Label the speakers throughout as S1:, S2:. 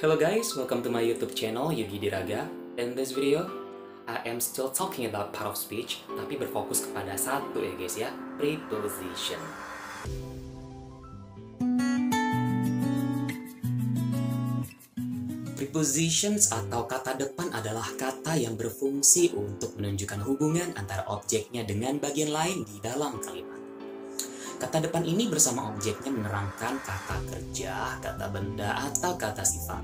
S1: Hello guys, welcome to my YouTube channel Yugi Diraga. In this video, I am still talking about part of speech, tapi berfokus kepada satu ya guys ya, preposition. Prepositions atau kata depan adalah kata yang berfungsi untuk menunjukkan hubungan antara objeknya dengan bagian lain di dalam kalimat. Kata depan ini bersama objeknya menerangkan kata kerja, kata benda, atau kata sifat.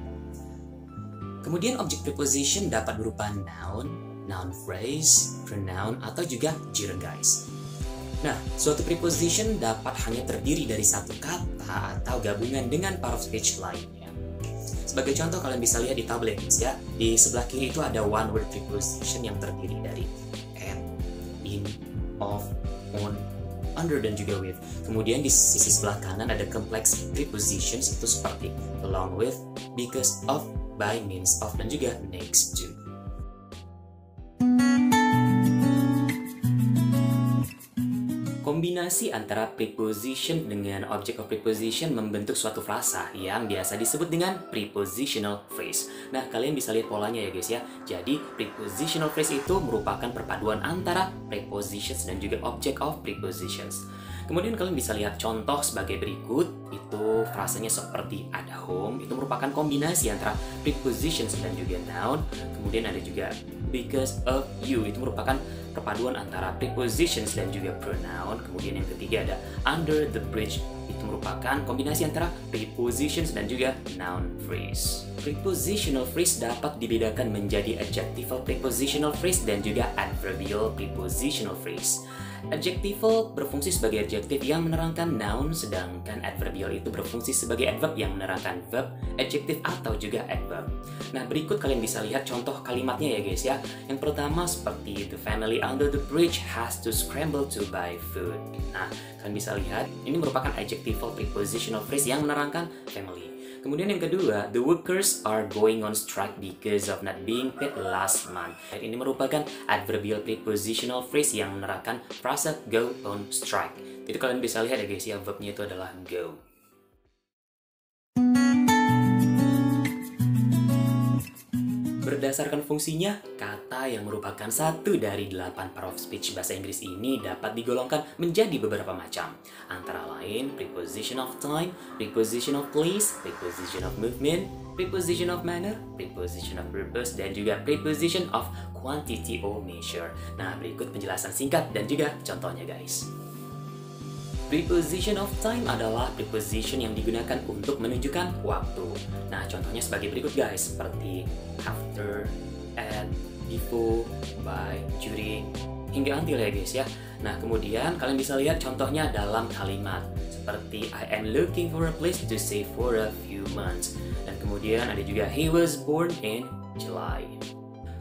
S1: Kemudian objek preposition dapat berupa noun, noun phrase, pronoun, atau juga gerund guys. Nah, suatu preposition dapat hanya terdiri dari satu kata atau gabungan dengan part of speech lainnya. Sebagai contoh, kalian bisa lihat di tablet ya. Di sebelah kiri itu ada one word preposition yang terdiri dari at, in, of, on, under, dan juga with. Kemudian di sisi sebelah kanan ada complex prepositions, itu seperti along with, because of, by means of, dan juga next to. Kombinasi antara preposition dengan object of preposition membentuk suatu frasa yang biasa disebut dengan prepositional phrase. Nah, kalian bisa lihat polanya ya guys ya. Jadi, prepositional phrase itu merupakan perpaduan antara prepositions dan juga object of prepositions. Kemudian kalian bisa lihat contoh sebagai berikut. Itu frasanya seperti ada home, itu merupakan kombinasi antara prepositions dan juga noun. Kemudian ada juga because of you, itu merupakan perpaduan antara prepositions dan juga pronoun. Kemudian yang ketiga ada under the bridge, itu merupakan kombinasi antara prepositions dan juga noun phrase. Prepositional phrase dapat dibedakan menjadi adjectival prepositional phrase dan juga adverbial prepositional phrase. Adjectival berfungsi sebagai adjektif yang menerangkan noun, sedangkan adverbial itu berfungsi sebagai adverb yang menerangkan verb, adjektif, atau juga adverb. Nah, berikut kalian bisa lihat contoh kalimatnya ya guys ya. Yang pertama seperti the family under the bridge has to scramble to buy food. Nah, kalian bisa lihat ini merupakan adjectival prepositional phrase yang menerangkan family. Kemudian yang kedua, the workers are going on strike because of not being paid last month. Ini merupakan adverbial prepositional phrase yang menerangkan frasa go on strike. Itu kalian bisa lihat ya guys ya, verbnya itu adalah go. Berdasarkan fungsinya, kata yang merupakan satu dari 8 part of speech bahasa Inggris ini dapat digolongkan menjadi beberapa macam. Antara lain, preposition of time, preposition of place, preposition of movement, preposition of manner, preposition of purpose, dan juga preposition of quantity or measure. Nah, berikut penjelasan singkat dan juga contohnya guys. Preposition of time adalah preposition yang digunakan untuk menunjukkan waktu. Nah, contohnya sebagai berikut guys, seperti after, at, before, by, during, hingga until ya guys ya. Nah, kemudian kalian bisa lihat contohnya dalam kalimat, seperti I am looking for a place to stay for a few months. Dan kemudian ada juga he was born in July.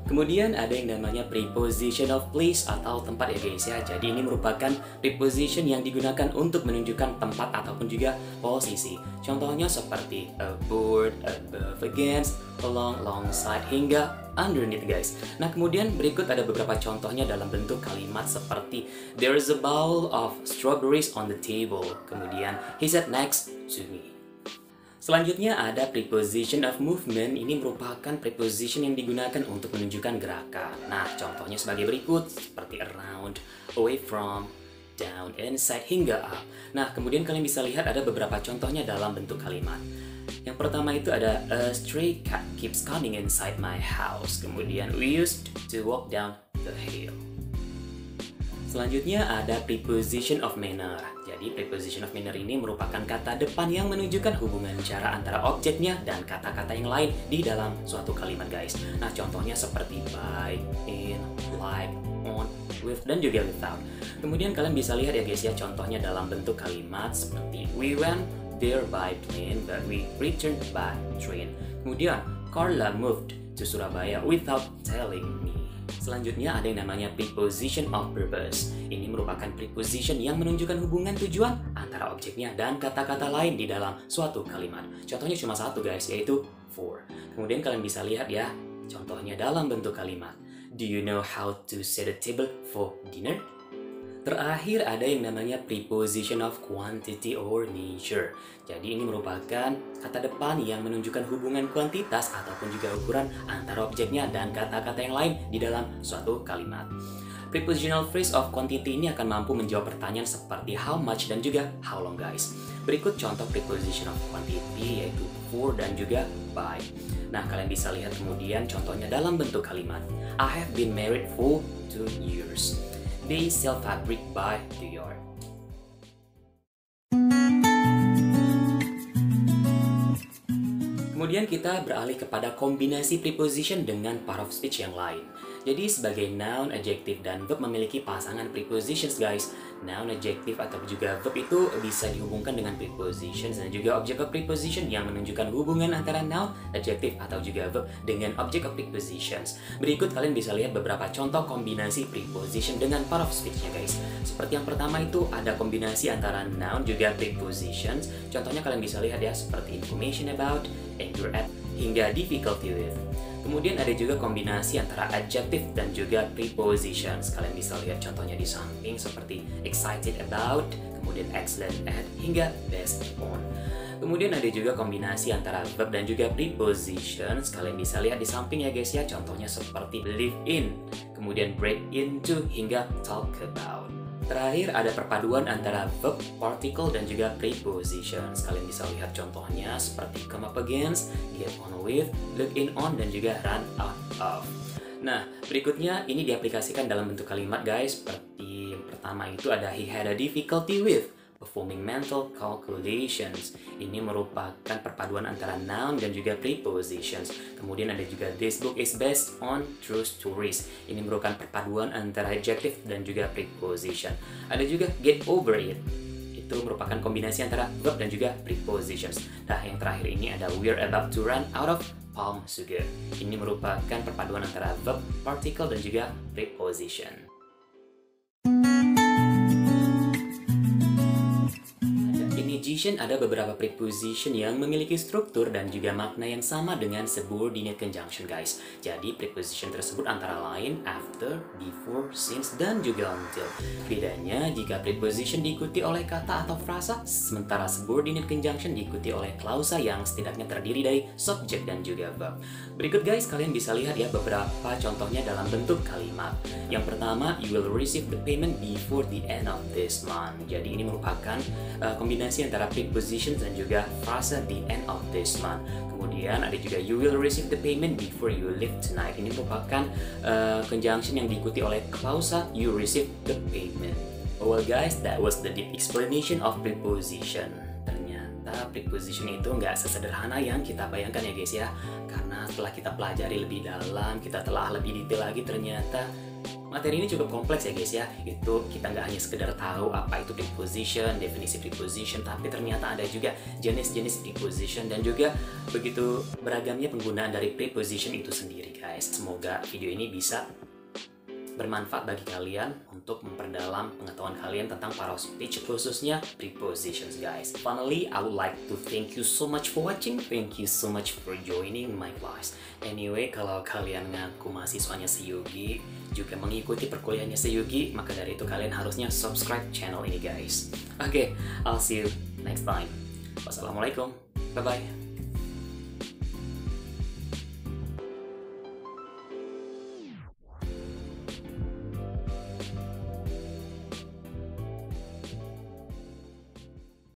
S1: Kemudian ada yang namanya preposition of place atau tempat ya guys ya. Jadi ini merupakan preposition yang digunakan untuk menunjukkan tempat ataupun juga posisi. Contohnya seperti aboard, above, against, along, alongside, hingga underneath guys. Nah, kemudian berikut ada beberapa contohnya dalam bentuk kalimat seperti there is a bowl of strawberries on the table. Kemudian he sat next to me. Selanjutnya ada preposition of movement. Ini merupakan preposition yang digunakan untuk menunjukkan gerakan. Nah, contohnya sebagai berikut, seperti around, away from, down, inside, hingga up. Nah, kemudian kalian bisa lihat ada beberapa contohnya dalam bentuk kalimat. Yang pertama itu ada a stray cat keeps coming inside my house. Kemudian we used to walk down the hill. Selanjutnya ada preposition of manner. Jadi preposition of manner ini merupakan kata depan yang menunjukkan hubungan cara antara objeknya dan kata-kata yang lain di dalam suatu kalimat guys. Nah, contohnya seperti by, in, like, on, with, dan juga without. Kemudian kalian bisa lihat ya guys ya, contohnya dalam bentuk kalimat seperti we went there by plane but we returned by train. Kemudian Carla moved to Surabaya without telling me. Selanjutnya ada yang namanya preposition of purpose. Ini merupakan preposition yang menunjukkan hubungan tujuan antara objeknya dan kata-kata lain di dalam suatu kalimat. Contohnya cuma satu guys, yaitu for. Kemudian kalian bisa lihat ya, contohnya dalam bentuk kalimat. Do you know how to set a table for dinner? Terakhir ada yang namanya preposition of quantity or nature. Jadi ini merupakan kata depan yang menunjukkan hubungan kuantitas ataupun juga ukuran antara objeknya dan kata-kata yang lain di dalam suatu kalimat. Prepositional phrase of quantity ini akan mampu menjawab pertanyaan seperti how much dan juga how long, guys. Berikut contoh preposition of quantity yaitu for dan juga by. Nah, kalian bisa lihat kemudian contohnya dalam bentuk kalimat. I have been married for 2 years. They sell fabric by the yard. Kemudian kita beralih kepada kombinasi preposition dengan part of speech yang lain. Jadi sebagai noun, adjective, dan verb memiliki pasangan prepositions, guys. Noun, adjective, atau juga verb itu bisa dihubungkan dengan prepositions dan juga object of preposition yang menunjukkan hubungan antara noun, adjective, atau juga verb dengan object of prepositions. Berikut kalian bisa lihat beberapa contoh kombinasi preposition dengan part of speech-nya, guys. Seperti yang pertama itu ada kombinasi antara noun juga prepositions. Contohnya kalian bisa lihat ya, seperti information about, angry at, hingga difficulty with. Kemudian ada juga kombinasi antara adjective dan juga prepositions. Kalian bisa lihat contohnya di samping seperti excited about, kemudian excellent at, hingga best on. Kemudian ada juga kombinasi antara verb dan juga prepositions. Kalian bisa lihat di samping ya guys ya, contohnya seperti live in, kemudian break into, hingga talk about. Terakhir ada perpaduan antara verb, particle, dan juga prepositions. Kalian bisa lihat contohnya seperti come up against, get on with, look in on, dan juga run out of. Nah, berikutnya ini diaplikasikan dalam bentuk kalimat, guys. Seperti yang pertama itu ada he had a difficulty with performing mental calculations. Ini merupakan perpaduan antara noun dan juga prepositions. Kemudian ada juga this book is based on true stories. Ini merupakan perpaduan antara adjective dan juga preposition. Ada juga get over it. Itu merupakan kombinasi antara verb dan juga prepositions. Nah, yang terakhir ini ada we're about to run out of palm sugar. Ini merupakan perpaduan antara verb, particle, dan juga preposition. Ada beberapa preposition yang memiliki struktur dan juga makna yang sama dengan subordinate conjunction, guys. Jadi preposition tersebut antara lain after, before, since, dan juga until. Bedanya jika preposition diikuti oleh kata atau frasa, sementara subordinate conjunction diikuti oleh klausa yang setidaknya terdiri dari subject dan juga verb. Berikut guys, kalian bisa lihat ya beberapa contohnya dalam bentuk kalimat. Yang pertama, you will receive the payment before the end of this month. Jadi ini merupakan kombinasi antara prepositions dan juga frasa the end of this month. Kemudian ada juga you will receive the payment before you leave tonight. Ini merupakan conjunction yang diikuti oleh klausa you receive the payment. Well guys, that was the deep explanation of preposition. Ternyata preposition itu nggak sesederhana yang kita bayangkan ya guys ya. Karena setelah kita pelajari lebih dalam, kita telah lebih detail lagi, ternyata materi ini cukup kompleks ya guys ya. Itu kita nggak hanya sekedar tahu apa itu preposition, definisi preposition, tapi ternyata ada juga jenis-jenis preposition dan juga begitu beragamnya penggunaan dari preposition itu sendiri guys. Semoga video ini bisa bermanfaat bagi kalian untuk memperdalam pengetahuan kalian tentang part of speech, khususnya prepositions guys. Finally, I would like to thank you so much for watching. Thank you so much for joining my class. Anyway, kalau kalian ngaku mahasiswanya Seyugi, juga mengikuti perkuliahannya Seyugi, maka dari itu kalian harusnya subscribe channel ini guys. Oke, I'll see you next time. Wassalamualaikum. Bye-bye.